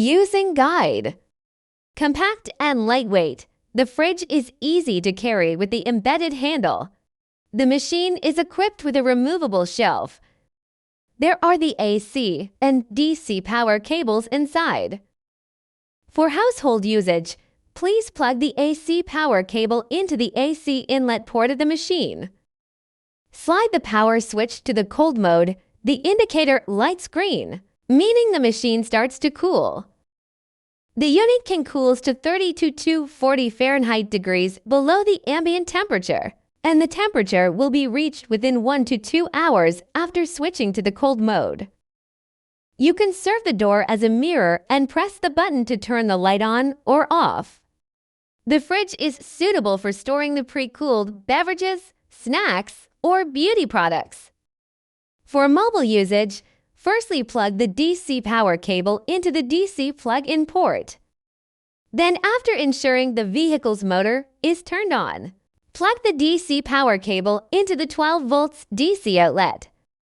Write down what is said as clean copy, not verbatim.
Using guide. Compact and lightweight, the fridge is easy to carry with the embedded handle. The machine is equipped with a removable shelf. There are the AC and DC power cables inside. For household usage, please plug the AC power cable into the AC inlet port of the machine. Slide the power switch to the cold mode. The indicator lights green, meaning the machine starts to cool. The unit can cool to 32 to 40 Fahrenheit degrees below the ambient temperature, and the temperature will be reached within 1 to 2 hours after switching to the cold mode. You can serve the door as a mirror and press the button to turn the light on or off. The fridge is suitable for storing the pre-cooled beverages, snacks, or beauty products. For mobile usage, firstly plug the DC power cable into the DC plug-in port. Then, after ensuring the vehicle's motor is turned on, plug the DC power cable into the 12 volts DC outlet.